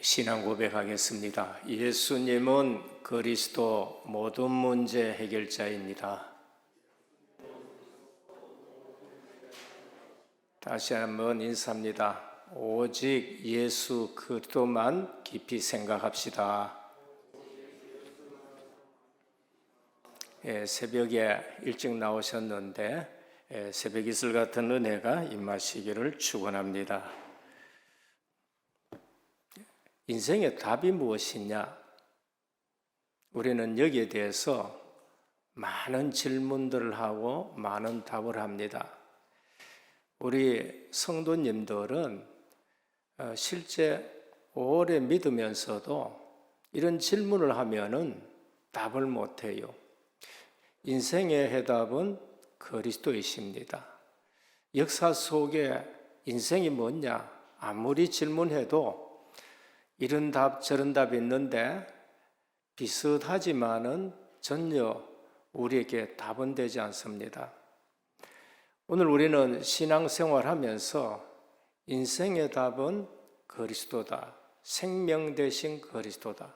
신앙 고백하겠습니다. 예수님은 그리스도 모든 문제 해결자입니다. 다시 한번 인사합니다. 오직 예수 그리스도만 깊이 생각합시다. 새벽에 일찍 나오셨는데 새벽 이슬 같은 은혜가 임하시기를 축원합니다. 인생의 답이 무엇이냐? 우리는 여기에 대해서 많은 질문들을 하고 많은 답을 합니다. 우리 성도님들은 실제 오래 믿으면서도 이런 질문을 하면은 답을 못해요. 인생의 해답은 그리스도이십니다. 역사 속에 인생이 뭐냐? 아무리 질문해도 이런 답 저런 답이 있는데 비슷하지만은 전혀 우리에게 답은 되지 않습니다. 오늘 우리는 신앙생활하면서 인생의 답은 그리스도다. 생명 대신 그리스도다.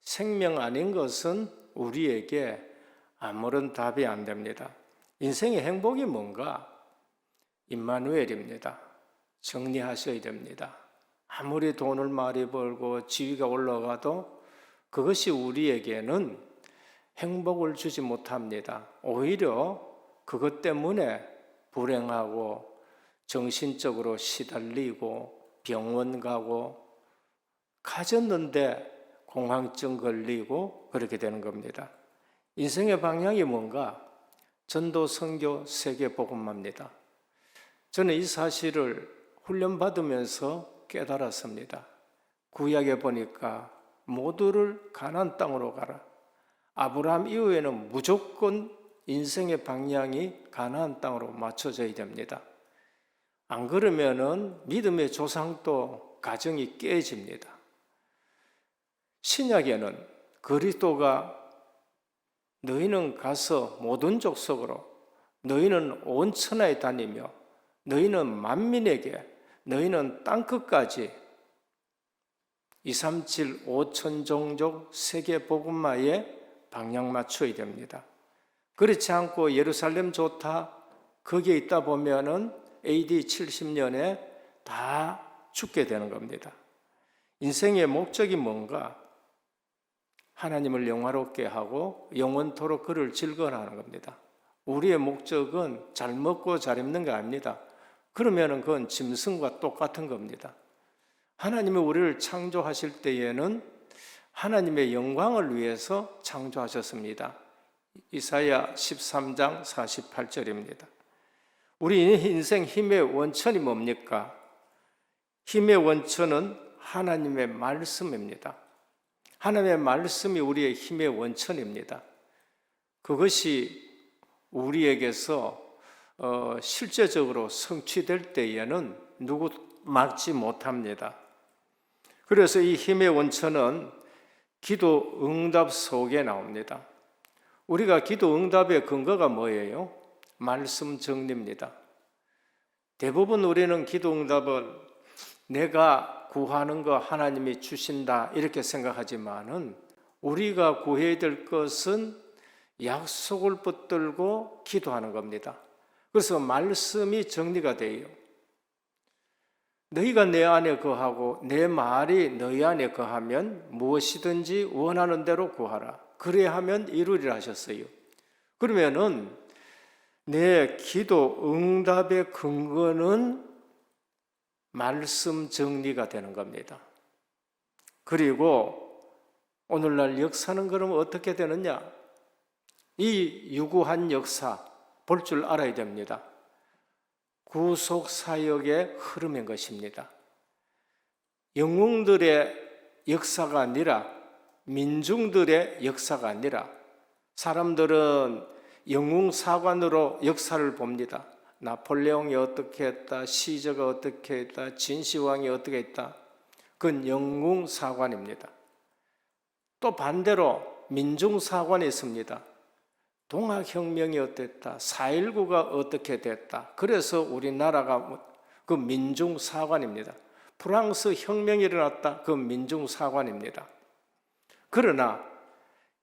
생명 아닌 것은 우리에게 아무런 답이 안 됩니다. 인생의 행복이 뭔가? 임마누엘입니다. 정리하셔야 됩니다. 아무리 돈을 많이 벌고 지위가 올라가도 그것이 우리에게는 행복을 주지 못합니다. 오히려 그것 때문에 불행하고 정신적으로 시달리고 병원 가고 가졌는데 공황증 걸리고 그렇게 되는 겁니다. 인생의 방향이 뭔가? 전도, 선교, 세계복음화입니다. 저는 이 사실을 훈련받으면서 깨달았습니다. 구약에 보니까 모두를 가나안 땅으로 가라. 아브라함 이후에는 무조건 인생의 방향이 가나안 땅으로 맞춰져야 됩니다. 안 그러면은 믿음의 조상도 가정이 깨집니다. 신약에는 그리스도가 너희는 가서 모든 족속으로 너희는 온 천하에 다니며 너희는 만민에게 너희는 땅끝까지 237 5천 종족 세계 복음화에 방향 맞춰야 됩니다. 그렇지 않고 예루살렘 좋다 거기에 있다 보면은 AD 70년에 다 죽게 되는 겁니다. 인생의 목적이 뭔가? 하나님을 영화롭게 하고 영원토록 그를 즐거워하는 겁니다. 우리의 목적은 잘 먹고 잘 입는 게 아닙니다. 그러면 그건 짐승과 똑같은 겁니다. 하나님이 우리를 창조하실 때에는 하나님의 영광을 위해서 창조하셨습니다. 이사야 13장 48절입니다. 우리 인생 힘의 원천이 뭡니까? 힘의 원천은 하나님의 말씀입니다. 하나님의 말씀이 우리의 힘의 원천입니다. 그것이 우리에게서 실제적으로 성취될 때에는 누구 막지 못합니다. 그래서 이 힘의 원천은 기도 응답 속에 나옵니다. 우리가 기도 응답의 근거가 뭐예요? 말씀 정리입니다. 대부분 우리는 기도 응답을 내가 구하는 거 하나님이 주신다 이렇게 생각하지만은 우리가 구해야 될 것은 약속을 붙들고 기도하는 겁니다. 그래서 말씀이 정리가 돼요. 너희가 내 안에 거하고 내 말이 너희 안에 거하면 무엇이든지 원하는 대로 구하라. 그래야 하면 이루리라 하셨어요. 그러면은 내 기도 응답의 근거는 말씀 정리가 되는 겁니다. 그리고 오늘날 역사는 그러면 어떻게 되느냐? 이 유구한 역사 볼 줄 알아야 됩니다. 구속사역의 흐름인 것입니다. 영웅들의 역사가 아니라 민중들의 역사가 아니라 사람들은 영웅사관으로 역사를 봅니다. 나폴레옹이 어떻게 했다, 시저가 어떻게 했다, 진시황이 어떻게 했다. 그건 영웅사관입니다. 또 반대로 민중사관이 있습니다. 동학혁명이 어땠다, 4.19가 어떻게 됐다. 그래서 우리나라가 그 민중사관입니다. 프랑스 혁명이 일어났다. 그 민중사관입니다. 그러나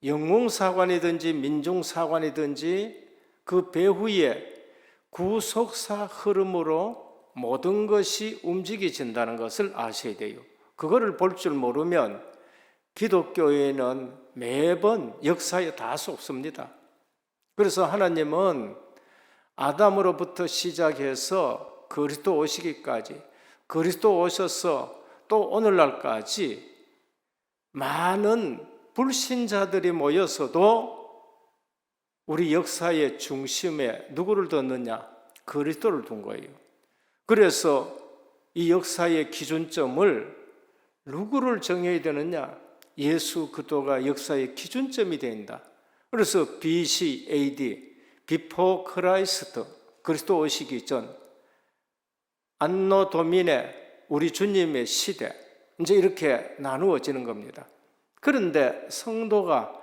영웅사관이든지 민중사관이든지 그 배후에 구속사 흐름으로 모든 것이 움직여진다는 것을 아셔야 돼요. 그거를 볼 줄 모르면 기독교에는 매번 역사에 다 속습니다. 그래서 하나님은 아담으로부터 시작해서 그리스도 오시기까지, 그리스도 오셔서 또 오늘날까지 많은 불신자들이 모여서도 우리 역사의 중심에 누구를 뒀느냐? 그리스도를 둔 거예요. 그래서 이 역사의 기준점을 누구를 정해야 되느냐? 예수 그리스도가 역사의 기준점이 된다. 그래서 BC, AD, Before Christ, 그리스도 오시기 전, 안노 도미네, 우리 주님의 시대, 이제 이렇게 나누어지는 겁니다. 그런데 성도가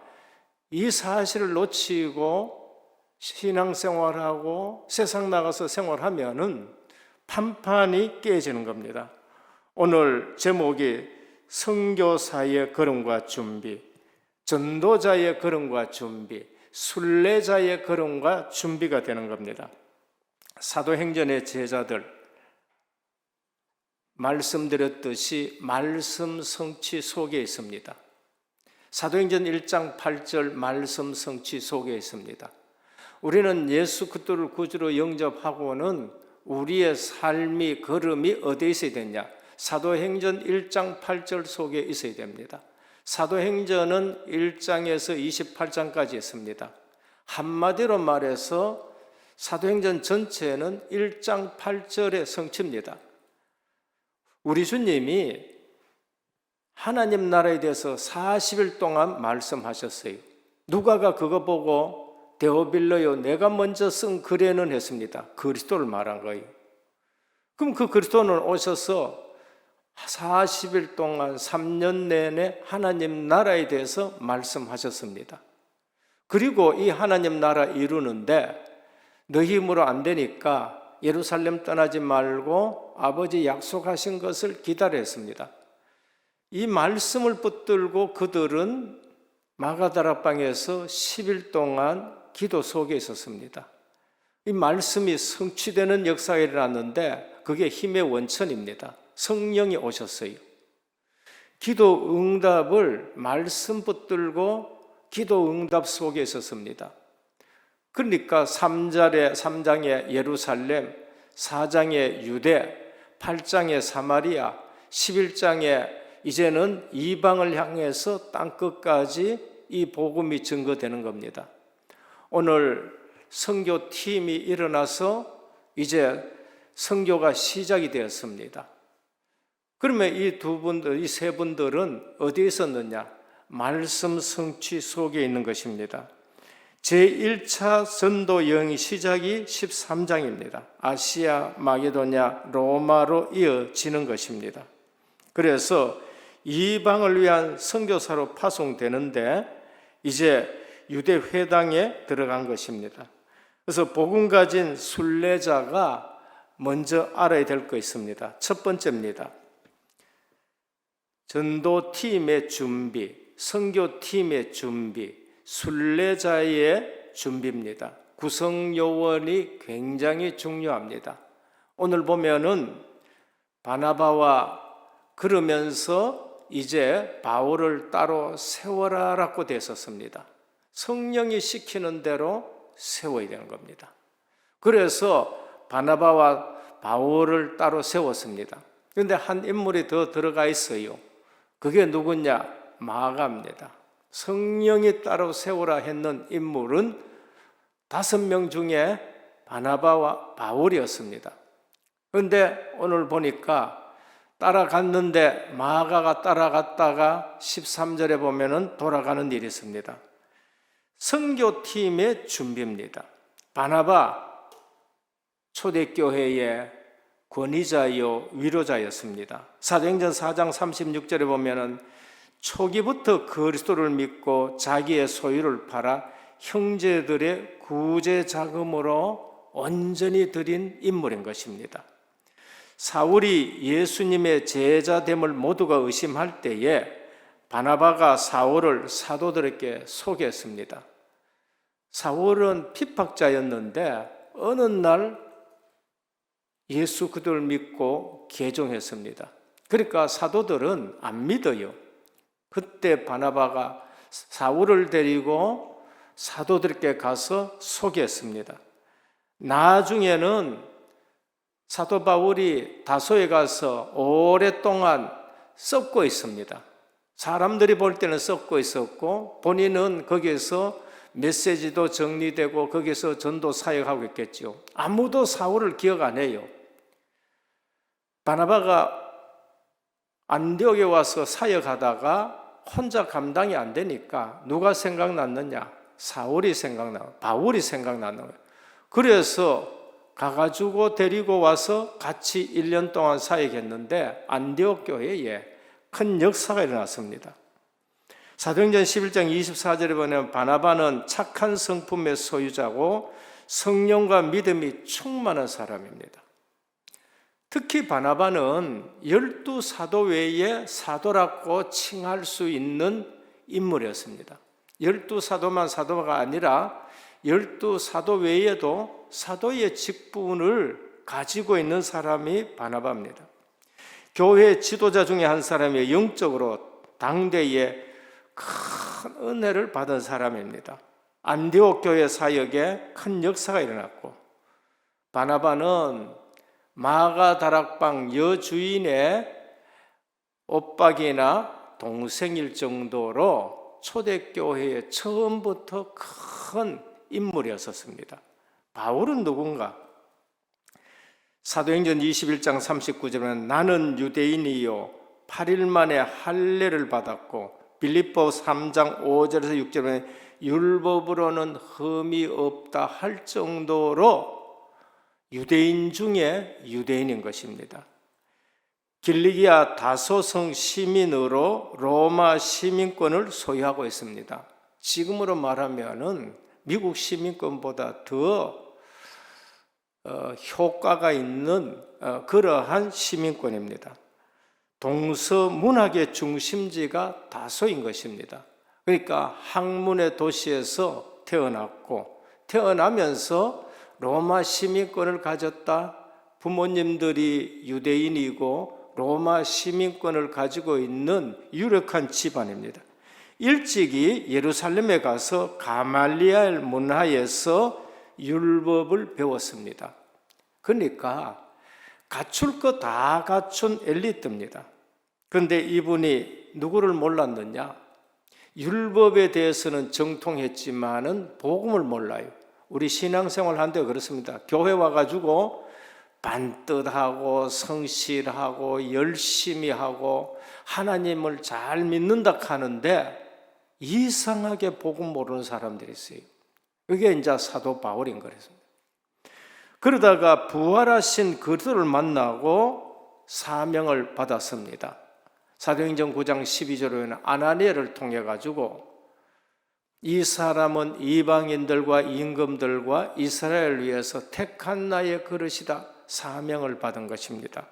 이 사실을 놓치고 신앙생활하고 세상 나가서 생활하면은 판판이 깨지는 겁니다. 오늘 제목이 선교사의 걸음과 준비, 전도자의 걸음과 준비, 순례자의 걸음과 준비가 되는 겁니다. 사도행전의 제자들, 말씀드렸듯이 말씀 성취 속에 있습니다. 사도행전 1장 8절 말씀 성취 속에 있습니다. 우리는 예수 그리스도를 구주로 영접하고는 우리의 삶이 걸음이 어디에 있어야 되냐? 사도행전 1장 8절 속에 있어야 됩니다. 사도행전은 1장에서 28장까지 있습니다. 한마디로 말해서 사도행전 전체는 1장 8절의 성취입니다. 우리 주님이 하나님 나라에 대해서 40일 동안 말씀하셨어요. 누가가 그거 보고 데오빌로요, 내가 먼저 쓴 글에는 했습니다. 그리스도를 말한 거예요. 그럼 그 그리스도는 오셔서 40일 동안 3년 내내 하나님 나라에 대해서 말씀하셨습니다. 그리고 이 하나님 나라 이루는데 너희 힘으로 안 되니까 예루살렘 떠나지 말고 아버지 약속하신 것을 기다렸습니다. 이 말씀을 붙들고 그들은 마가다락방에서 10일 동안 기도 속에 있었습니다. 이 말씀이 성취되는 역사가 일어났는데 그게 힘의 원천입니다. 성령이 오셨어요. 기도 응답을 말씀 붙들고 기도 응답 속에 있었습니다. 그러니까 3장의 예루살렘, 4장의 유대, 8장의 사마리아, 11장의 이제는 이방을 향해서 땅끝까지 이 복음이 증거되는 겁니다. 오늘 선교팀이 일어나서 이제 선교가 시작이 되었습니다. 그러면 이 세 분들은 어디에 있었느냐? 말씀 성취 속에 있는 것입니다. 제1차 전도 여행 시작이 13장입니다. 아시아, 마게도냐, 로마로 이어지는 것입니다. 그래서 이방을 위한 선교사로 파송되는데 이제 유대 회당에 들어간 것입니다. 그래서 복음 가진 순례자가 먼저 알아야 될 거 있습니다. 첫 번째입니다. 전도팀의 준비, 선교팀의 준비, 순례자의 준비입니다. 구성 요원이 굉장히 중요합니다. 오늘 보면은 바나바와 그러면서 이제 바울을 따로 세워라라고 됐었습니다. 성령이 시키는 대로 세워야 되는 겁니다. 그래서 바나바와 바울을 따로 세웠습니다. 그런데 한 인물이 더 들어가 있어요. 그게 누구냐? 마가입니다. 성령이 따로 세우라 했는 인물은 5명 중에 바나바와 바울이었습니다. 그런데 오늘 보니까 따라갔는데 마가가 따라갔다가 13절에 보면은 돌아가는 일이 있습니다. 선교팀의 준비입니다. 바나바 초대교회의 권위자요 위로자였습니다. 사도행전 4장 36절에 보면은 초기부터 그리스도를 믿고 자기의 소유를 팔아 형제들의 구제 자금으로 온전히 드린 인물인 것입니다. 사울이 예수님의 제자됨을 모두가 의심할 때에 바나바가 사울을 사도들에게 소개했습니다. 사울은 핍박자였는데 어느 날 예수 그들을 믿고 개종했습니다. 그러니까 사도들은 안 믿어요. 그때 바나바가 사울을 데리고 사도들께 가서 소개했습니다. 나중에는 사도 바울이 다소에 가서 오랫동안 썩고 있습니다. 사람들이 볼 때는 썩고 있었고 본인은 거기에서 메시지도 정리되고 거기서 전도 사역하고 있겠죠. 아무도 사울을 기억 안 해요. 바나바가 안디옥에 와서 사역하다가 혼자 감당이 안 되니까 누가 생각났느냐? 사울이 생각나고 바울이 생각나는 거예요. 그래서 가가지고 데리고 와서 같이 1년 동안 사역했는데 안디옥 교회에 큰 역사가 일어났습니다. 사도행전 11장 24절에 보면 바나바는 착한 성품의 소유자고 성령과 믿음이 충만한 사람입니다. 특히 바나바는 12사도 외에 사도라고 칭할 수 있는 인물이었습니다. 12사도만 사도가 아니라 12사도 외에도 사도의 직분을 가지고 있는 사람이 바나바입니다. 교회 지도자 중에 한 사람이 영적으로 당대에 큰 은혜를 받은 사람입니다. 안디옥 교회 사역에 큰 역사가 일어났고 바나바는 마가 다락방 여주인의 오빠기나 동생일 정도로 초대교회에 처음부터 큰 인물이었습니다. 바울은 누군가? 사도행전 21장 39절에는 나는 유대인이요 8일 만에 할례를 받았고 빌립보 3장 5절에서 6절에 율법으로는 흠이 없다 할 정도로 유대인 중에 유대인인 것입니다. 길리기아 다소성 시민으로 로마 시민권을 소유하고 있습니다. 지금으로 말하면은 미국 시민권보다 더 효과가 있는 그러한 시민권입니다. 동서문학의 중심지가 다소인 것입니다. 그러니까 학문의 도시에서 태어났고 태어나면서 로마 시민권을 가졌다. 부모님들이 유대인이고 로마 시민권을 가지고 있는 유력한 집안입니다. 일찍이 예루살렘에 가서 가말리엘 문화에서 율법을 배웠습니다. 그러니까 갖출 거 다 갖춘 엘리트입니다. 그런데 이분이 누구를 몰랐느냐? 율법에 대해서는 정통했지만은 복음을 몰라요. 우리 신앙생활 한데 그렇습니다. 교회 와가지고 반듯하고 성실하고 열심히 하고 하나님을 잘 믿는다 하는데 이상하게 복음 모르는 사람들이 있어요. 그게 이제 사도 바울인 거랬습니다. 그러다가 부활하신 그들을 만나고 사명을 받았습니다. 사도행전 9장 12절에는 아나니아를 통해 가지고 이 사람은 이방인들과 임금들과 이스라엘을 위해서 택한 나의 그릇이다 사명을 받은 것입니다.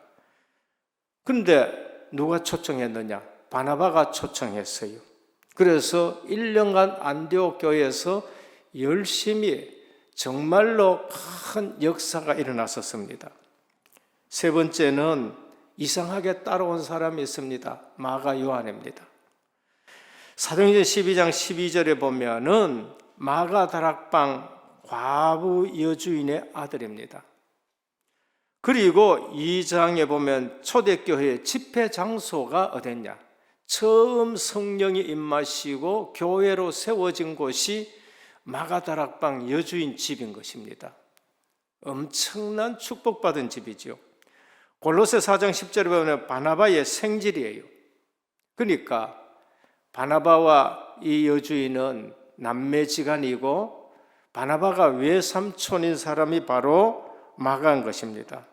그런데 누가 초청했느냐? 바나바가 초청했어요. 그래서 1년간 안디옥 교회에서 열심히 정말로 큰 역사가 일어났었습니다. 세 번째는 이상하게 따라온 사람이 있습니다. 마가 요한입니다. 사도행전 12장 12절에 보면은 마가 다락방 과부 여주인의 아들입니다. 그리고 2장에 보면 초대교회 집회 장소가 어딨냐? 처음 성령이 임하시고 교회로 세워진 곳이 마가다락방 여주인 집인 것입니다. 엄청난 축복받은 집이죠. 골로새 4장 10절에 보면 바나바의 생질이에요. 그러니까 바나바와 이 여주인은 남매지간이고 바나바가 외삼촌인 사람이 바로 마가인 것입니다.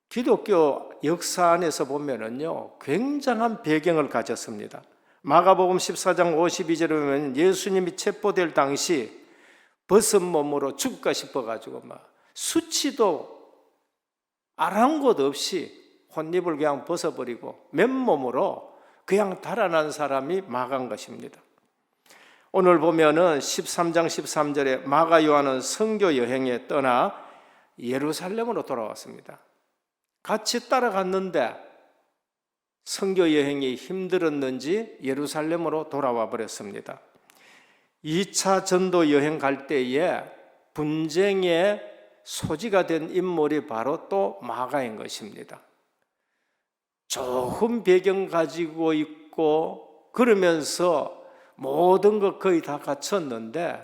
기독교 역사 안에서 보면은요, 굉장한 배경을 가졌습니다. 마가복음 14장 52절에 보면 예수님이 체포될 당시 벗은 몸으로 죽을까 싶어가지고 막 수치도 아랑곳 없이 혼입을 그냥 벗어버리고 맨몸으로 그냥 달아난 사람이 마가인 것입니다. 오늘 보면은 13장 13절에 마가 요한은 선교 여행에 떠나 예루살렘으로 돌아왔습니다. 같이 따라갔는데 선교 여행이 힘들었는지 예루살렘으로 돌아와 버렸습니다. 2차 전도 여행 갈 때에 분쟁의 소지가 된 인물이 바로 또 마가인 것입니다. 좋은 배경 가지고 있고 그러면서 모든 것 거의 다 갖췄는데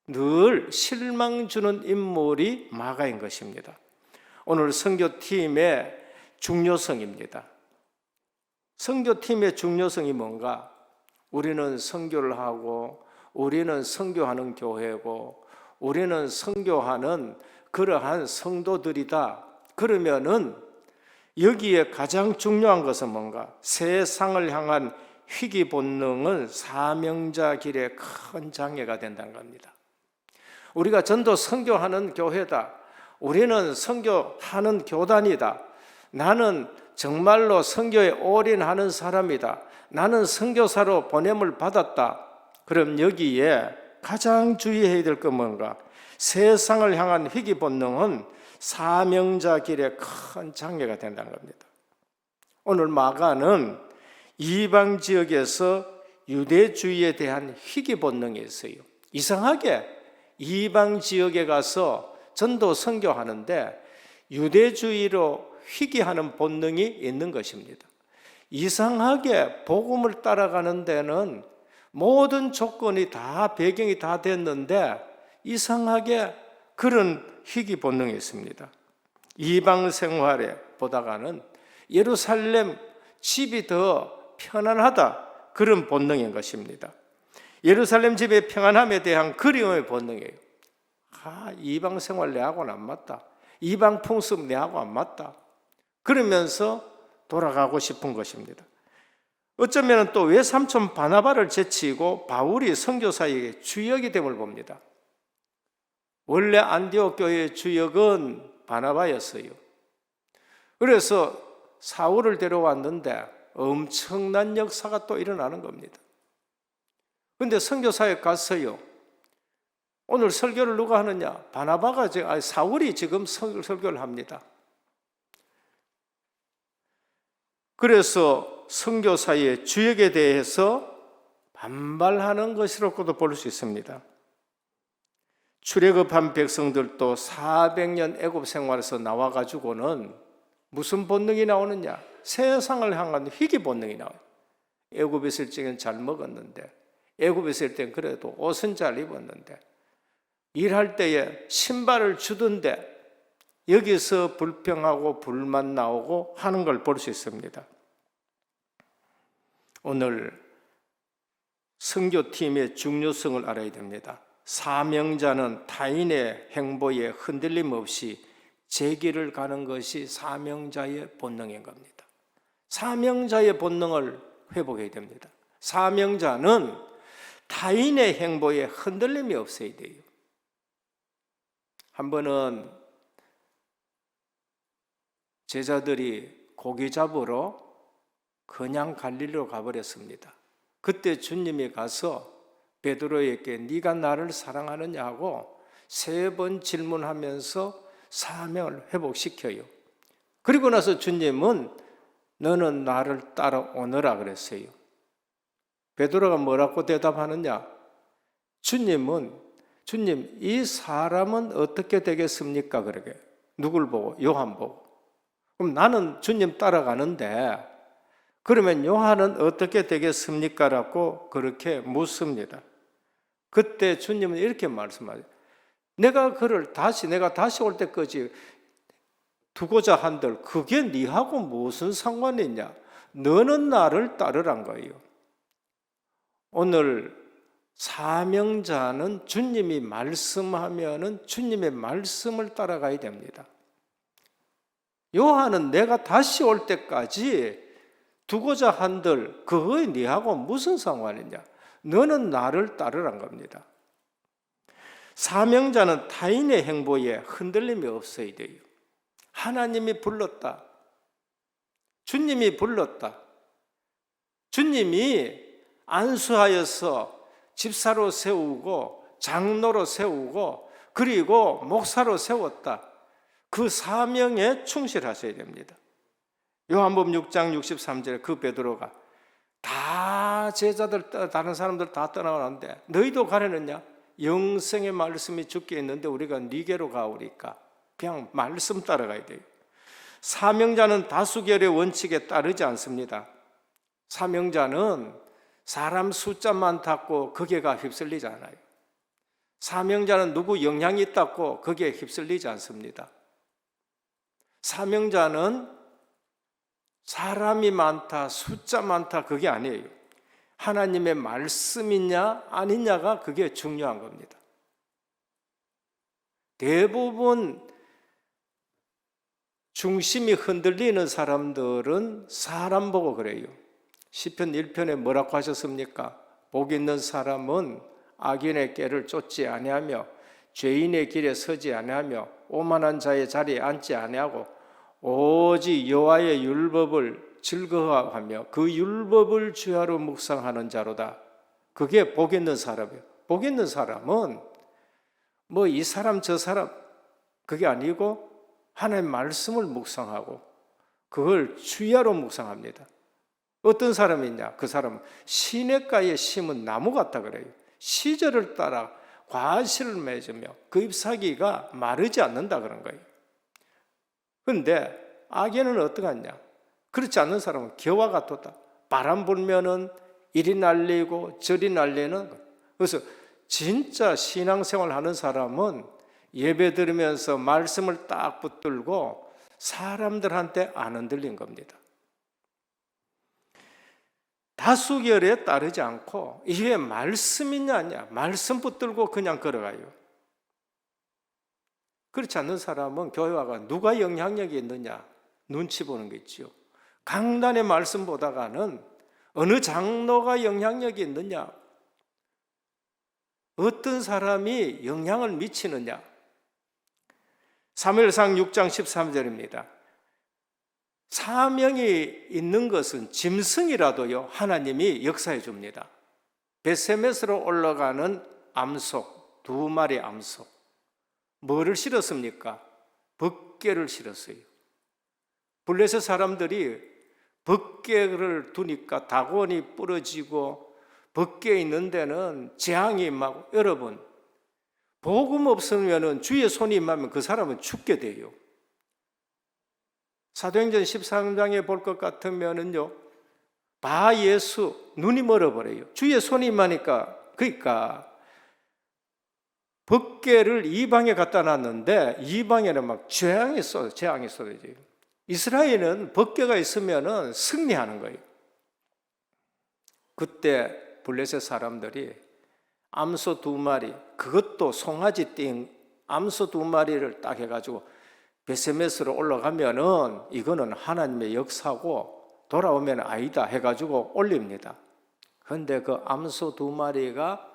늘 실망 주는 인물이 마가인 것입니다. 오늘 선교팀의 중요성입니다. 선교팀의 중요성이 뭔가? 우리는 선교를 하고 우리는 선교하는 교회고 우리는 선교하는 그러한 성도들이다. 그러면은 여기에 가장 중요한 것은 뭔가? 세상을 향한 희귀 본능은 사명자 길에 큰 장애가 된다는 겁니다. 우리가 전도 선교하는 교회다. 우리는 선교하는 교단이다. 나는 정말로 선교에 올인하는 사람이다. 나는 선교사로 보냄을 받았다. 그럼 여기에 가장 주의해야 될 건 뭔가? 세상을 향한 희귀 본능은 사명자 길에 큰 장애가 된다는 겁니다. 오늘 마가는 이방 지역에서 유대주의에 대한 희귀 본능이 있어요. 이상하게 이방 지역에 가서 전도 선교하는데 유대주의로 희귀하는 본능이 있는 것입니다. 이상하게 복음을 따라가는 데는 모든 조건이 다 배경이 다 됐는데 이상하게 그런 희귀 본능이 있습니다. 이방 생활에 보다가는 예루살렘 집이 더 편안하다, 그런 본능인 것입니다. 예루살렘 집의 평안함에 대한 그리움의 본능이에요. 이방 생활 내하고는 안 맞다. 이방 풍습 내하고 안 맞다. 그러면서 돌아가고 싶은 것입니다. 어쩌면 또 외삼촌 바나바를 제치고 바울이 선교사에게 주역이 됨을 봅니다. 원래 안디옥 교회의 주역은 바나바였어요. 그래서 사울을 데려왔는데 엄청난 역사가 또 일어나는 겁니다. 그런데 선교사에 갔어요. 오늘 설교를 누가 하느냐? 바나바가 사울이 지금 설교를 합니다. 그래서 선교사의 주역에 대해서 반발하는 것이라고도 볼 수 있습니다. 출애굽한 백성들도 400년 애굽 생활에서 나와가지고는 무슨 본능이 나오느냐? 세상을 향한 희귀 본능이 나와요. 애굽에 있을 적엔 잘 먹었는데, 애굽에 있을 땐 그래도 옷은 잘 입었는데, 일할 때에 신발을 주던데 여기서 불평하고 불만 나오고 하는 걸 볼 수 있습니다. 오늘 선교팀의 중요성을 알아야 됩니다. 사명자는 타인의 행보에 흔들림 없이 제 길을 가는 것이 사명자의 본능인 겁니다. 사명자의 본능을 회복해야 됩니다. 사명자는 타인의 행보에 흔들림이 없어야 돼요. 한 번은 제자들이 고기 잡으러 그냥 갈릴리로 가버렸습니다. 그때 주님이 가서 베드로에게 네가 나를 사랑하느냐고 3번 질문하면서 사명을 회복시켜요. 그리고 나서 주님은 너는 나를 따라오너라 그랬어요. 베드로가 뭐라고 대답하느냐? 주님, 이 사람은 어떻게 되겠습니까? 그러게. 누굴 보고? 요한 보고. 그럼 나는 주님 따라가는데 그러면 요한은 어떻게 되겠습니까? 라고 그렇게 묻습니다. 그때 주님은 이렇게 말씀하세요. 내가 다시 올 때까지 두고자 한들 그게 네하고 무슨 상관이 있냐? 너는 나를 따르란 거예요. 오늘 사명자는 주님이 말씀하면은 주님의 말씀을 따라가야 됩니다. 요한은 내가 다시 올 때까지 두고자 한들 그거에 네하고 무슨 상관이냐? 너는 나를 따르란 겁니다. 사명자는 타인의 행보에 흔들림이 없어야 돼요. 하나님이 불렀다. 주님이 불렀다. 주님이 안수하여서 집사로 세우고 장로로 세우고 그리고 목사로 세웠다. 그 사명에 충실하셔야 됩니다. 요한복음 6장 63절에 그 베드로가 다 제자들 다른 사람들 다 떠나가는데 너희도 가려느냐? 영생의 말씀이 주께 있는데 우리가 네게로 가오리까? 그냥 말씀 따라가야 돼요. 사명자는 다수결의 원칙에 따르지 않습니다. 사명자는 사람 숫자만 닿고 거기가 휩쓸리지 않아요. 사명자는 누구 영향이 있다고 거기에 휩쓸리지 않습니다. 사명자는 사람이 많다, 숫자 많다 그게 아니에요. 하나님의 말씀이냐 아니냐가 그게 중요한 겁니다. 대부분 중심이 흔들리는 사람들은 사람 보고 그래요. 시편 1편에 뭐라고 하셨습니까? 복 있는 사람은 악인의 꾀를 쫓지 아니하며 죄인의 길에 서지 아니하며 오만한 자의 자리에 앉지 아니하고 오직 여호와의 율법을 즐거워하며 그 율법을 주야로 묵상하는 자로다. 그게 복 있는 사람이에요. 복 있는 사람은 뭐 이 사람 저 사람 그게 아니고 하나님의 말씀을 묵상하고 그걸 주야로 묵상합니다. 어떤 사람이냐? 그 사람은 시냇가에 심은 나무 같다 그래요. 시절을 따라 과실을 맺으며 그 잎사귀가 마르지 않는다 그런 거예요. 그런데 악인은 어떡하냐? 그렇지 않는 사람은 겨와 같았다. 바람 불면은 이리 날리고 저리 날리는 거예요. 그래서 진짜 신앙생활 하는 사람은 예배 들으면서 말씀을 딱 붙들고 사람들한테 안 흔들린 겁니다. 다수결에 따르지 않고 이게 말씀이냐 아니냐 말씀 붙들고 그냥 걸어가요. 그렇지 않는 사람은 교회 와가 누가 영향력이 있느냐 눈치 보는 게 있지요. 강단의 말씀 보다가는 어느 장로가 영향력이 있느냐 어떤 사람이 영향을 미치느냐. 사무엘상 6장 13절입니다. 사명이 있는 것은 짐승이라도요 하나님이 역사해 줍니다. 베세메스로 올라가는 암소 2마리 암소 뭐를 실었습니까? 벗개를 실었어요. 블레셋 사람들이 벗개를 두니까 다곤이 부러지고 벗개 있는 데는 재앙이 임하고 여러분 복음 없으면 주의 손이 임하면 그 사람은 죽게 돼요. 사도행전 13장에 볼 것 같으면은요, 바 예수 눈이 멀어버려요. 주의 손이 임하니까 그러니까 벗개를 이방에 갖다 놨는데 이방에는 막 재앙이 쏟아져요. 이스라엘은 벗개가 있으면은 승리하는 거예요. 그때 블레셋 사람들이 암소 2마리, 그것도 송아지 띵 암소 2마리를 딱 해가지고 베세메스로 올라가면은 이거는 하나님의 역사고 돌아오면 아니다 해가지고 올립니다. 그런데 그 암소 2마리가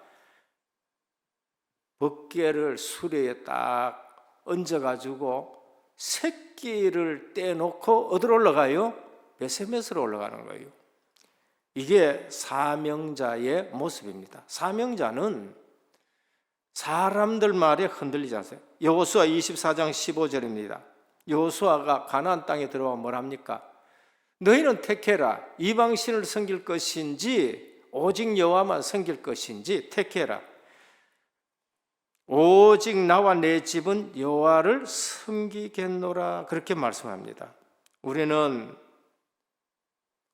벗개를 수레에 딱 얹어가지고 새끼를 떼놓고 어디로 올라가요? 베세메스로 올라가는 거예요. 이게 사명자의 모습입니다. 사명자는 사람들 말에 흔들리지 않아요. 여호수아 24장 15절입니다. 여호수아가 가나안 땅에 들어와 뭘 합니까? 너희는 택해라. 이방신을 섬길 것인지 오직 여호와만 섬길 것인지 택해라. 오직 나와 내 집은 여호와를 섬기겠노라. 그렇게 말씀합니다. 우리는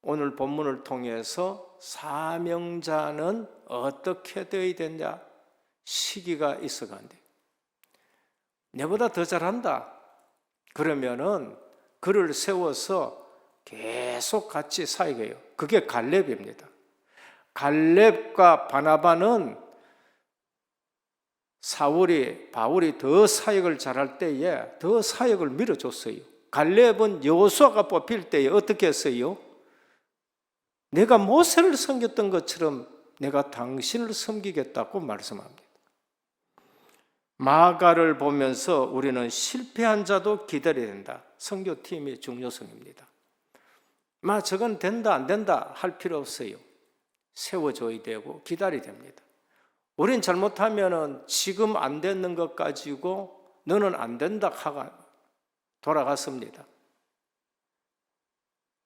오늘 본문을 통해서 사명자는 어떻게 되어야 되냐? 시기가 있어간대. 내보다 더 잘한다. 그러면은 그를 세워서 계속 같이 사역해요. 그게 갈렙입니다. 갈렙과 바나바는 바울이 더 사역을 잘할 때에 더 사역을 밀어줬어요. 갈렙은 여호수아가 뽑힐 때에 어떻게 했어요? 내가 모세를 섬겼던 것처럼 내가 당신을 섬기겠다고 말씀합니다. 마가를 보면서 우리는 실패한 자도 기다려야 된다. 선교팀의 중요성입니다. 저건 된다 안 된다 할 필요 없어요. 세워줘야 되고 기다려야 됩니다. 우린 잘못하면 지금 안 되는 것 가지고 너는 안 된다 하고 돌아갔습니다.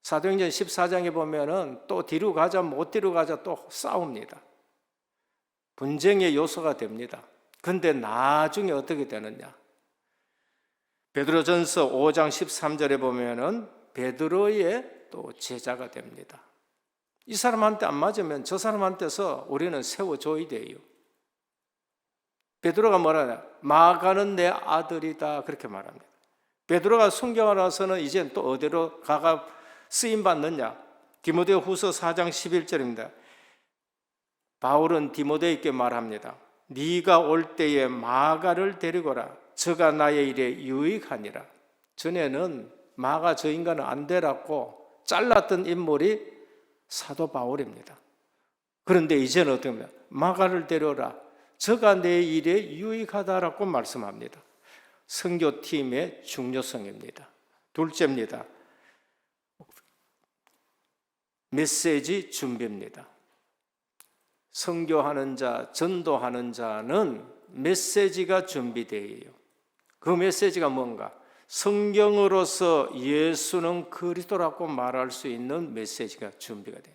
사도행전 14장에 보면은 또 뒤로 가자 못 뒤로 가자 또 싸웁니다. 분쟁의 요소가 됩니다. 근데 나중에 어떻게 되느냐? 베드로전서 5장 13절에 보면은 베드로의 또 제자가 됩니다. 이 사람한테 안 맞으면 저 사람한테서 우리는 세워줘야 돼요. 베드로가 뭐라 하냐? 마가는 내 아들이다 그렇게 말합니다. 베드로가 순교하고 나서는 이제 또 어디로 가가 쓰임 받느냐? 디모데 후서 4장 11절입니다. 바울은 디모데에게 말합니다. 네가 올 때에 마가를 데리고라. 저가 나의 일에 유익하니라. 전에는 마가 저 인간은 안 되라고 잘랐던 인물이 사도 바울입니다. 그런데 이제는 어떻게 합니까? 마가를 데려오라. 저가 내 일에 유익하다라고 말씀합니다. 선교팀의 중요성입니다. 둘째입니다. 메시지 준비입니다. 선교하는 자, 전도하는 자는 메시지가 준비되어요. 그 메시지가 뭔가? 성경으로서 예수는 그리스도라고 말할 수 있는 메시지가 준비가 돼요.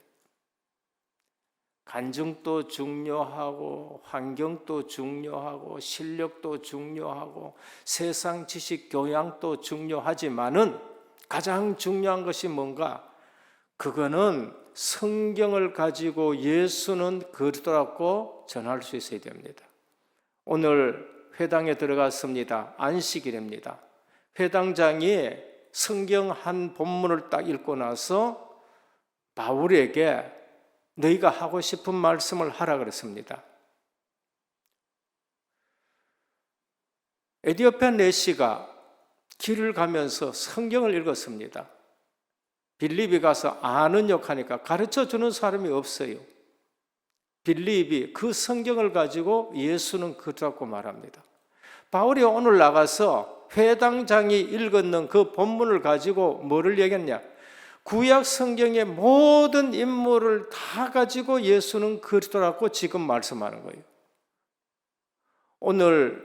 간증도 중요하고 환경도 중요하고 실력도 중요하고 세상 지식 교양도 중요하지만은 가장 중요한 것이 뭔가? 그거는 성경을 가지고 예수는 그리스도라고 전할 수 있어야 됩니다. 오늘 회당에 들어갔습니다. 안식일입니다. 회당장이 성경 한 본문을 딱 읽고 나서 바울에게 너희가 하고 싶은 말씀을 하라 그랬습니다. 에디오피아 내시가 길을 가면서 성경을 읽었습니다. 빌립이 가서 아는 역하니까 가르쳐주는 사람이 없어요. 빌립이 그 성경을 가지고 예수는 그렇다고 말합니다. 바울이 오늘 나가서 회당장이 읽었는 그 본문을 가지고 뭐를 얘기했냐? 구약 성경의 모든 인물을 다 가지고 예수는 그리스도라고 지금 말씀하는 거예요. 오늘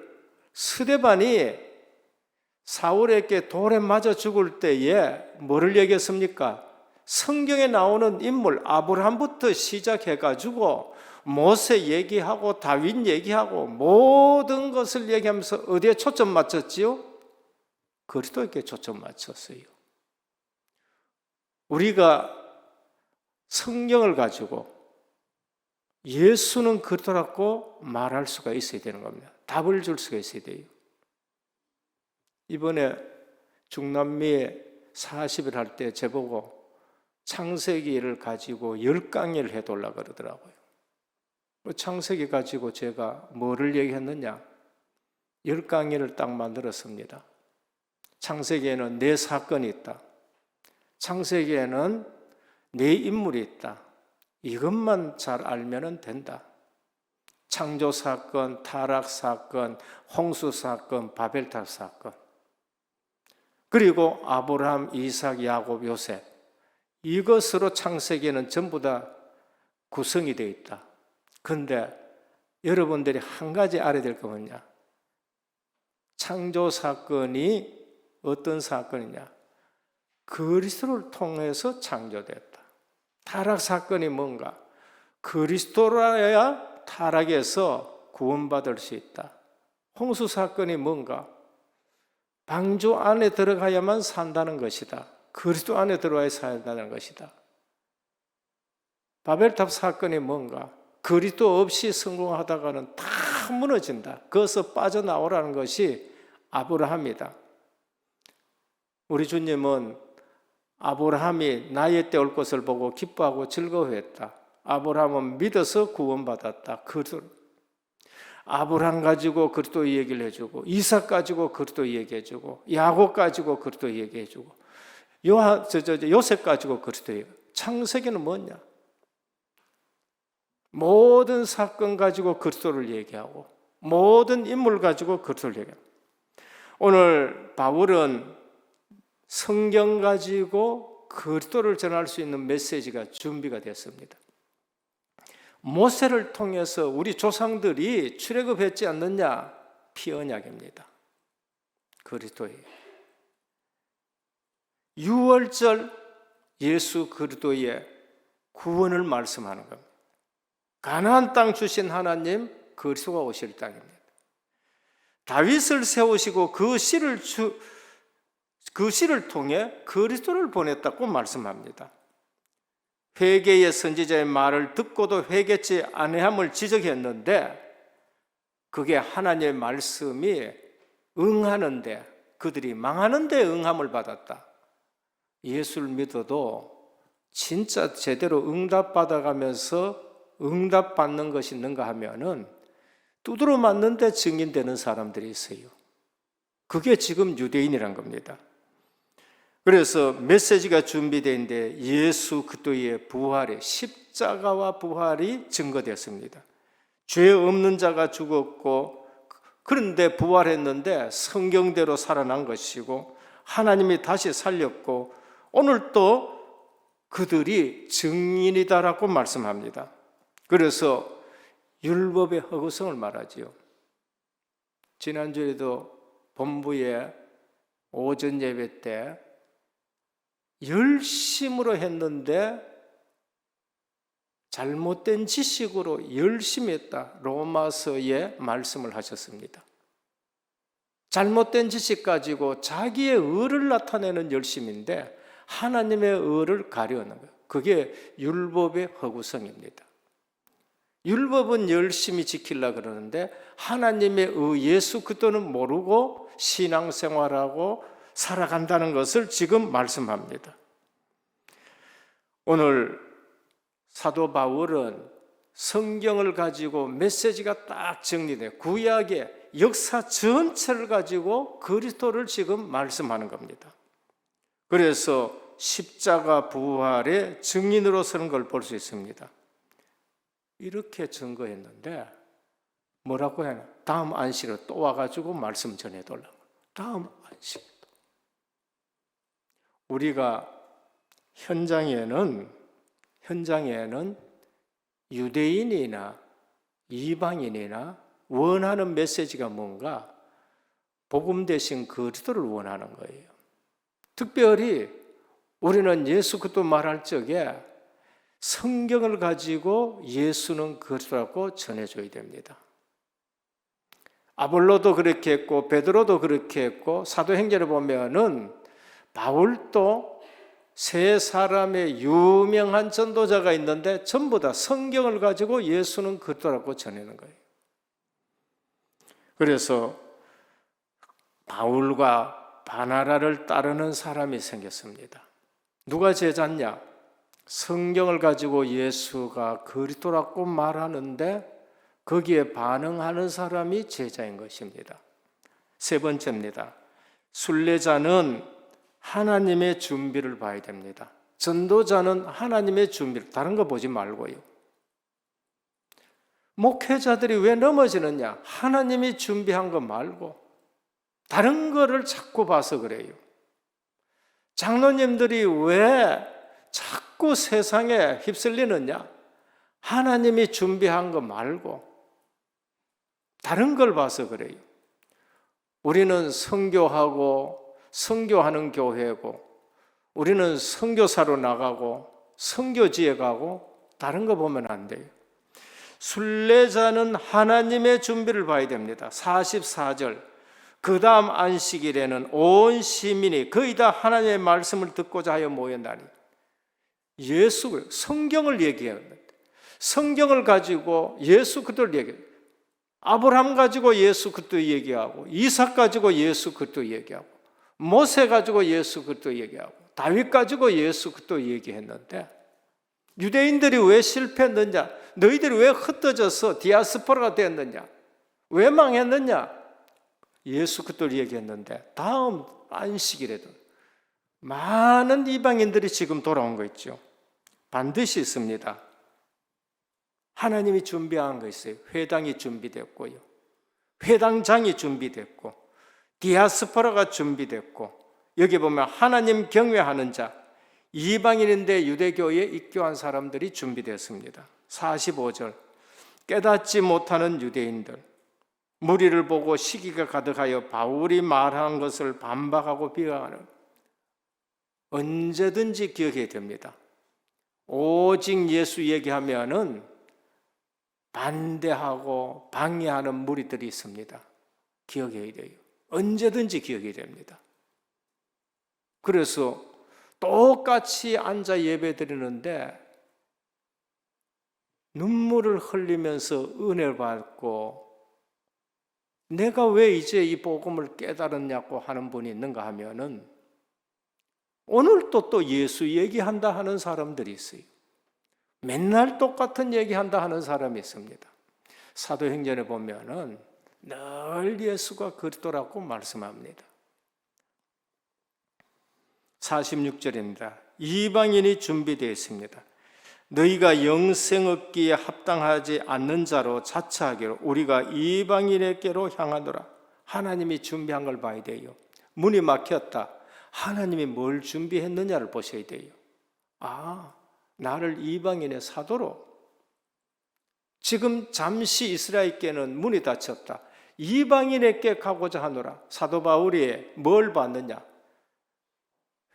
스데반이 사울에게 돌에 맞아 죽을 때에 뭐를 얘기했습니까? 성경에 나오는 인물 아브라함부터 시작해가지고 모세 얘기하고 다윗 얘기하고 모든 것을 얘기하면서 어디에 초점 맞췄지요? 그리스도에게 초점 맞췄어요. 우리가 성경을 가지고 예수는 그리스도라고 말할 수가 있어야 되는 겁니다. 답을 줄 수가 있어야 돼요. 이번에 중남미에 40일 할 때 저보고 창세기를 가지고 10강의를 해달라고 그러더라고요. 창세기 가지고 제가 뭐를 얘기했느냐? 10강의를 딱 만들었습니다. 창세기에는 4사건이 있다. 창세기에는 4인물이 있다. 이것만 잘 알면 된다. 창조사건, 타락사건, 홍수사건, 바벨탑 사건. 그리고 아브라함, 이삭, 야곱, 요셉. 이것으로 창세기에는 전부 다 구성이 되어 있다. 그런데 여러분들이 한 가지 알아야 될 거 뭐냐? 창조사건이 어떤 사건이냐? 그리스도를 통해서 창조됐다. 타락사건이 뭔가? 그리스도라야 타락에서 구원받을 수 있다. 홍수사건이 뭔가? 방주 안에 들어가야만 산다는 것이다. 그리스도 안에 들어와야 산다는 것이다. 바벨탑 사건이 뭔가? 그리스도 없이 성공하다가는 다 무너진다. 거기서 빠져나오라는 것이 아브라함이다. 우리 주님은 아브라함이 나의 때 올 것을 보고 기뻐하고 즐거워했다. 아브라함은 믿어서 구원받았다. 아브라함 가지고 그리스도 얘기를 해주고, 이삭 가지고 그리스도 얘기해주고, 야곱 가지고 그리스도 얘기해주고, 요셉 가지고 그리스도 얘기. 창세기는 뭐냐? 모든 사건 가지고 그리스도를 얘기하고, 모든 인물 가지고 그리스도를 얘기합니다. 오늘 바울은 성경 가지고 그리스도를 전할 수 있는 메시지가 준비가 됐습니다. 모세를 통해서 우리 조상들이 출애굽했지 않느냐? 피언약입니다. 그리스도예요. 유월절 예수 그리스도의 구원을 말씀하는 겁니다. 가나안 땅 주신 하나님 그리스도가 오실 땅입니다. 다윗을 세우시고 그 씨를 통해 그리스도를 보냈다고 말씀합니다. 회개의 선지자의 말을 듣고도 회개치 아니함을 지적했는데 그게 하나님의 말씀이 응하는데 그들이 망하는데 응함을 받았다. 예수를 믿어도 진짜 제대로 응답받아가면서 응답받는 것이 있는가 하면은 두드러 맞는데 증인되는 사람들이 있어요. 그게 지금 유대인이란 겁니다. 그래서 메시지가 준비되어 있는데 예수 그리스도의 부활의 십자가와 부활이 증거됐습니다. 죄 없는 자가 죽었고 그런데 부활했는데 성경대로 살아난 것이고 하나님이 다시 살렸고 오늘 또 그들이 증인이다라고 말씀합니다. 그래서 율법의 허구성을 말하지요. 지난주에도 본부에 오전 예배 때 열심으로 했는데 잘못된 지식으로 열심히 했다. 로마서에 말씀을 하셨습니다. 잘못된 지식 가지고 자기의 의를 나타내는 열심인데 하나님의 의를 가려는 거예요. 그게 율법의 허구성입니다. 율법은 열심히 지키려고 그러는데 하나님의 의 예수 그리스도는 모르고 신앙생활하고 살아간다는 것을 지금 말씀합니다. 오늘 사도 바울은 성경을 가지고 메시지가 딱 정리돼요. 구약의 역사 전체를 가지고 그리스도를 지금 말씀하는 겁니다. 그래서 십자가 부활의 증인으로 서는 걸 볼 수 있습니다. 이렇게 증거했는데 뭐라고 해야 하나? 다음 안식으로 또 와가지고 말씀 전해달라고. 다음 안식. 우리가 현장에는 유대인이나 이방인이나 원하는 메시지가 뭔가 복음 대신 그리스도를 원하는 거예요. 특별히 우리는 예수 그리스도 말할 적에 성경을 가지고 예수는 그리스도라고 전해줘야 됩니다. 아볼로도 그렇게 했고 베드로도 그렇게 했고 사도행전에 보면은 바울도 세 사람의 유명한 전도자가 있는데 전부 다 성경을 가지고 예수는 그리스도라고 전하는 거예요. 그래서 바울과 바나바를 따르는 사람이 생겼습니다. 누가 제자냐? 성경을 가지고 예수가 그리스도라고 말하는데 거기에 반응하는 사람이 제자인 것입니다. 세 번째입니다. 순례자는 하나님의 준비를 봐야 됩니다. 전도자는 하나님의 준비를, 다른 거 보지 말고요. 목회자들이 왜 넘어지느냐? 하나님이 준비한 거 말고 다른 거를 자꾸 봐서 그래요. 장로님들이 왜 자꾸 세상에 휩쓸리느냐? 하나님이 준비한 거 말고 다른 걸 봐서 그래요. 우리는 선교하고 선교하는 교회고 우리는 선교사로 나가고 선교지에 가고 다른 거 보면 안 돼요. 순례자는 하나님의 준비를 봐야 됩니다. 44절 그 다음 안식일에는 온 시민이 거의 다 하나님의 말씀을 듣고자 하여 모였나니 예수, 성경을 얘기하는데 성경을 가지고 예수 그리스도를 얘기해요. 아브라함 가지고 예수 그리스도 얘기하고 이삭 가지고 예수 그리스도 얘기하고 모세 가지고 예수 그리스도 얘기하고 다윗 가지고 예수 그리스도 얘기했는데 유대인들이 왜 실패했느냐? 너희들이 왜 흩어져서 디아스포라가 됐느냐? 왜 망했느냐? 예수 그리스도를 얘기했는데 다음 안식일에도 많은 이방인들이 지금 돌아온 거 있죠. 반드시 있습니다. 하나님이 준비한 거 있어요. 회당이 준비됐고요. 회당장이 준비됐고 디아스포라가 준비됐고 여기 보면 하나님 경외하는 자, 이방인인데 유대교에 입교한 사람들이 준비됐습니다. 45절, 깨닫지 못하는 유대인들, 무리를 보고 시기가 가득하여 바울이 말한 것을 반박하고 비하하는, 언제든지 기억해야 됩니다. 오직 예수 얘기하면은 반대하고 방해하는 무리들이 있습니다. 기억해야 돼요. 언제든지 기억해야 됩니다. 그래서 똑같이 앉아 예배 드리는데 눈물을 흘리면서 은혜를 받고 내가 왜 이제 이 복음을 깨달았냐고 하는 분이 있는가 하면은 오늘도 또 예수 얘기한다 하는 사람들이 있어요. 맨날 똑같은 얘기한다 하는 사람이 있습니다. 사도행전에 보면은 늘 예수가 그리스도라고 말씀합니다. 46절입니다. 이방인이 준비되어 있습니다. 너희가 영생 얻기에 합당하지 않는 자로 자처하기로 우리가 이방인에게로 향하노라. 하나님이 준비한 걸 봐야 돼요. 문이 막혔다. 하나님이 뭘 준비했느냐를 보셔야 돼요. 아, 나를 이방인의 사도로, 지금 잠시 이스라엘께는 문이 닫혔다. 이방인에게 가고자 하노라. 사도 바울이 뭘 받느냐?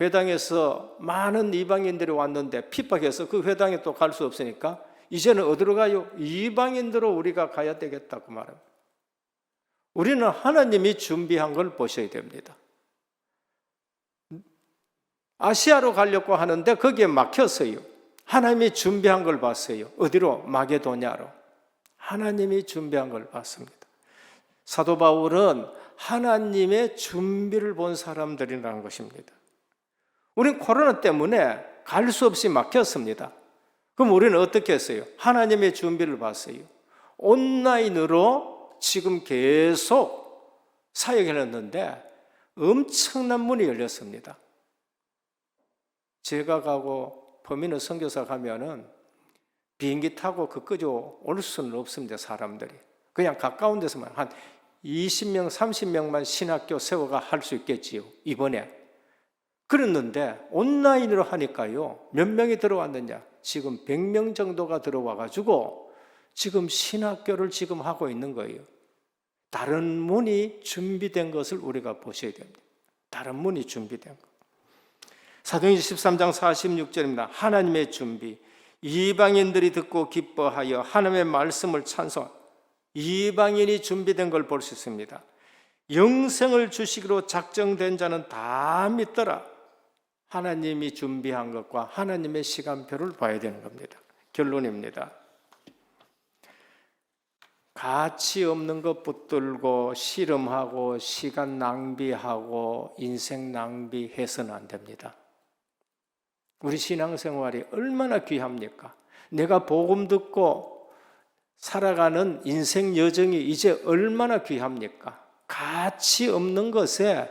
회당에서 많은 이방인들이 왔는데 핍박해서 그 회당에 또 갈 수 없으니까 이제는 어디로 가요? 이방인들로 우리가 가야 되겠다고 말합니다. 우리는 하나님이 준비한 걸 보셔야 됩니다. 아시아로 가려고 하는데 거기에 막혔어요. 하나님이 준비한 걸 봤어요. 어디로? 마게도냐로. 하나님이 준비한 걸 봤습니다. 사도 바울은 하나님의 준비를 본 사람들이라는 것입니다. 우리는 코로나 때문에 갈 수 없이 막혔습니다. 그럼 우리는 어떻게 했어요? 하나님의 준비를 봤어요. 온라인으로 지금 계속 사역해냈는데 엄청난 문이 열렸습니다. 제가 가고 범인은 선교사 가면은 비행기 타고 그까지 올 수는 없습니다. 사람들이 그냥 가까운 데서만 한 20명, 30명만 신학교 세워가 할 수 있겠지요. 이번에 그랬는데 온라인으로 하니까요. 몇 명이 들어왔느냐? 지금 100명 정도가 들어와가지고 지금 신학교를 지금 하고 있는 거예요. 다른 문이 준비된 것을 우리가 보셔야 됩니다. 다른 문이 준비된 것. 사도행전 13장 46절입니다. 하나님의 준비. 이방인들이 듣고 기뻐하여 하나님의 말씀을 찬송. 이방인이 준비된 걸 볼 수 있습니다. 영생을 주시기로 작정된 자는 다 믿더라. 하나님이 준비한 것과 하나님의 시간표를 봐야 되는 겁니다. 결론입니다. 가치 없는 것 붙들고 씨름하고 시간 낭비하고 인생 낭비해서는 안 됩니다. 우리 신앙생활이 얼마나 귀합니까? 내가 복음 듣고 살아가는 인생 여정이 이제 얼마나 귀합니까? 가치 없는 것에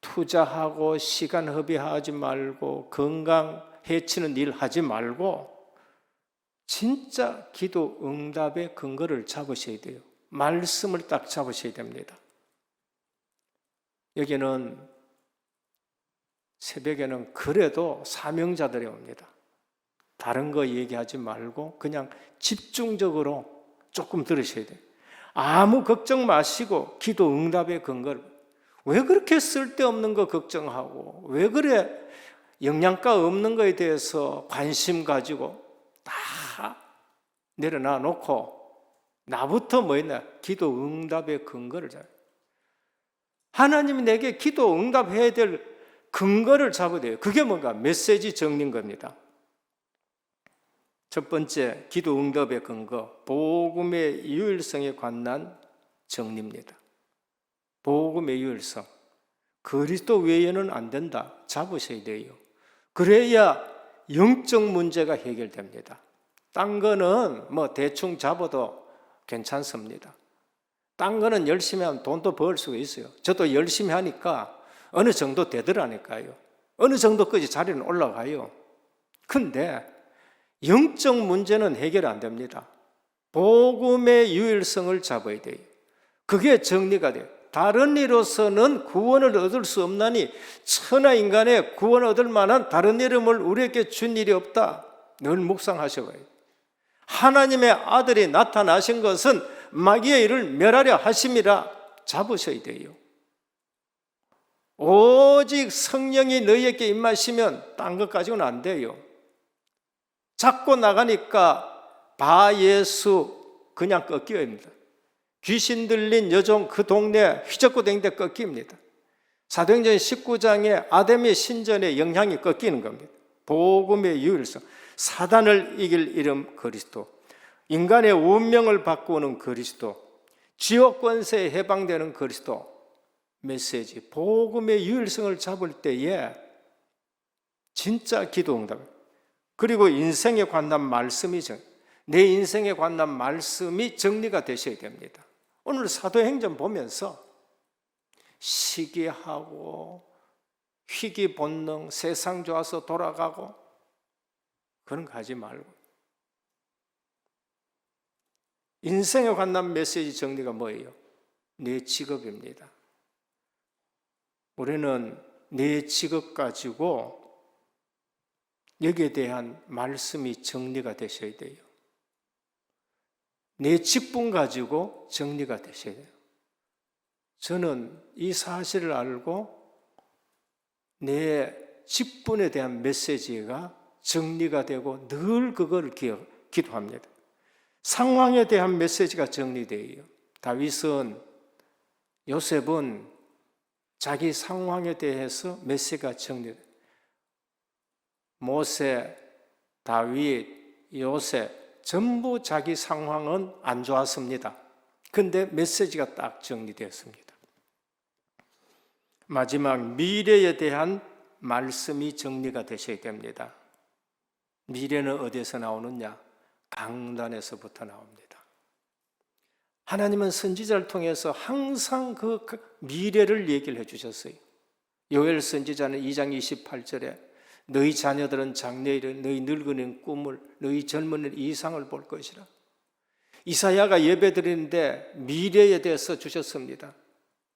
투자하고 시간 허비하지 말고 건강 해치는 일 하지 말고 진짜 기도 응답의 근거를 잡으셔야 돼요. 말씀을 딱 잡으셔야 됩니다. 여기는 새벽에는 그래도 사명자들이 옵니다. 다른 거 얘기하지 말고 그냥 집중적으로 조금 들으셔야 돼요. 아무 걱정 마시고 기도 응답의 근거를. 왜 그렇게 쓸데없는 거 걱정하고 왜 그래 영양가 없는 거에 대해서 관심 가지고 다 내려놔 놓고 나부터 뭐 있나? 기도 응답의 근거를 잡아요. 하나님이 내게 기도 응답해야 될 근거를 잡아야 돼요. 그게 뭔가? 메시지 정리인 겁니다. 첫 번째, 기도 응답의 근거, 복음의 유일성에 관한 정리입니다. 복음의 유일성, 그리스도 외에는 안 된다. 잡으셔야 돼요. 그래야 영적 문제가 해결됩니다. 딴 거는 뭐 대충 잡아도 괜찮습니다. 딴 거는 열심히 하면 돈도 벌 수가 있어요. 저도 열심히 하니까 어느 정도 되더라니까요. 어느 정도까지 자리는 올라가요. 근데 영적 문제는 해결 안 됩니다. 복음의 유일성을 잡아야 돼요. 그게 정리가 돼요. 다른 이로서는 구원을 얻을 수 없나니 천하 인간의 구원을 얻을 만한 다른 이름을 우리에게 준 일이 없다. 늘 묵상하셔봐요. 하나님의 아들이 나타나신 것은 마귀의 일을 멸하려 하심이라 잡으셔야 돼요. 오직 성령이 너희에게 임하시면 딴 것 가지고는 안 돼요. 잡고 나가니까 바예수 그냥 꺾여야 합니다. 귀신 들린 여종 그 동네 휘젓고 다니는데 꺾입니다. 사도행전 19장에 아담의 신전의 영향이 꺾이는 겁니다. 복음의 유일성, 사단을 이길 이름 그리스도, 인간의 운명을 바꾸는 그리스도, 지옥 권세에 해방되는 그리스도 메시지, 복음의 유일성을 잡을 때에 진짜 기도 응답. 그리고 인생에 관한 말씀이 내 인생에 관한 말씀이 정리가 되셔야 됩니다. 오늘 사도행전 보면서 시기하고 희귀 본능, 세상 좋아서 돌아가고 그런 거 하지 말고 인생에 관한 메시지 정리가 뭐예요? 내 직업입니다. 우리는 내 직업 가지고 여기에 대한 말씀이 정리가 되셔야 돼요. 내 직분 가지고 정리가 되셔야 돼요. 저는 이 사실을 알고 내 직분에 대한 메시지가 정리가 되고 늘 그걸 기도합니다. 상황에 대한 메시지가 정리돼요. 다윗은, 요셉은 자기 상황에 대해서 메시지가 정리돼요. 모세, 다윗, 요셉 전부 자기 상황은 안 좋았습니다. 그런데 메시지가 딱 정리되었습니다. 마지막 미래에 대한 말씀이 정리가 되셔야 됩니다. 미래는 어디에서 나오느냐? 강단에서부터 나옵니다. 하나님은 선지자를 통해서 항상 그 미래를 얘기를 해주셨어요. 요엘 선지자는 2장 28절에 너희 자녀들은 장래일에 너희 늙은이는 꿈을, 너희 젊은이는 이상을 볼 것이라. 이사야가 예배드리는데 미래에 대해서 주셨습니다.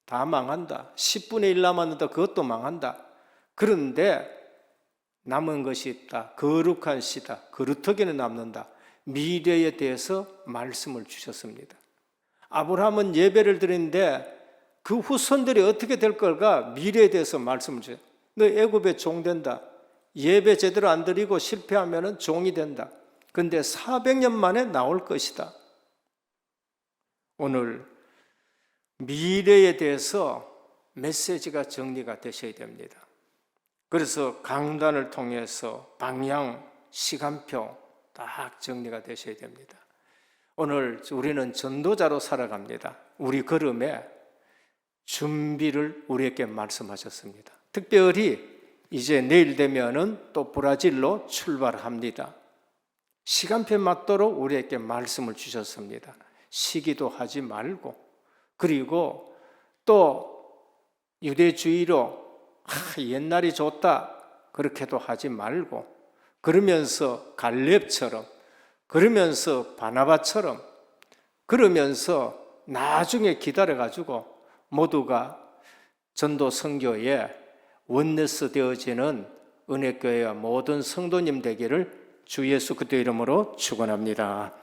다 망한다. 10분의 1 남았는데 그것도 망한다. 그런데 남은 것이 있다. 거룩한 씨다. 그루터기는 남는다. 미래에 대해서 말씀을 주셨습니다. 아브라함은 예배를 드리는데 그 후손들이 어떻게 될 걸까? 미래에 대해서 말씀을 주셨어요. 너 애굽에 종된다. 예배 제대로 안 드리고 실패하면 종이 된다. 그런데 400년 만에 나올 것이다. 오늘 미래에 대해서 메시지가 정리가 되셔야 됩니다. 그래서 강단을 통해서 방향, 시간표 딱 정리가 되셔야 됩니다. 오늘 우리는 전도자로 살아갑니다. 우리 걸음에 준비를 우리에게 말씀하셨습니다. 특별히 이제 내일 되면은 또 브라질로 출발합니다. 시간표에 맞도록 우리에게 말씀을 주셨습니다. 시기도 하지 말고, 그리고 또 유대주의로 옛날이 좋다 그렇게도 하지 말고, 그러면서 갈렙처럼, 그러면서 바나바처럼, 그러면서 나중에 기다려가지고 모두가 전도 선교에 원네스 되어지는 은혜교회와 모든 성도님 되기를 주 예수 그리스도 이름으로 축원합니다.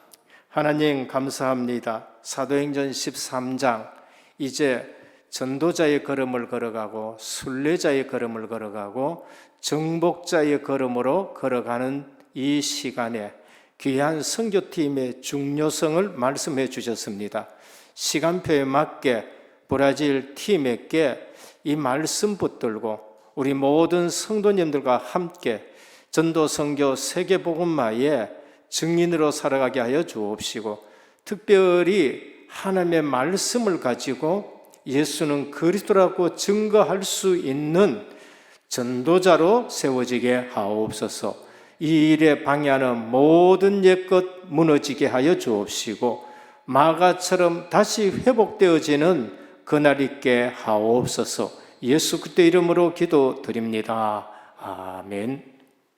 하나님 감사합니다. 사도행전 13장 이제 전도자의 걸음을 걸어가고 순례자의 걸음을 걸어가고 정복자의 걸음으로 걸어가는 이 시간에 귀한 선교팀의 중요성을 말씀해 주셨습니다. 시간표에 맞게 브라질 팀에게 이 말씀 붙들고 우리 모든 성도님들과 함께 전도 선교 세계복음화의 증인으로 살아가게 하여 주옵시고, 특별히 하나님의 말씀을 가지고 예수는 그리스도라고 증거할 수 있는 전도자로 세워지게 하옵소서. 이 일에 방해하는 모든 옛것 무너지게 하여 주옵시고, 마가처럼 다시 회복되어지는 그날 있게 하옵소서. 예수 그리스도 이름으로 기도드립니다. 아멘.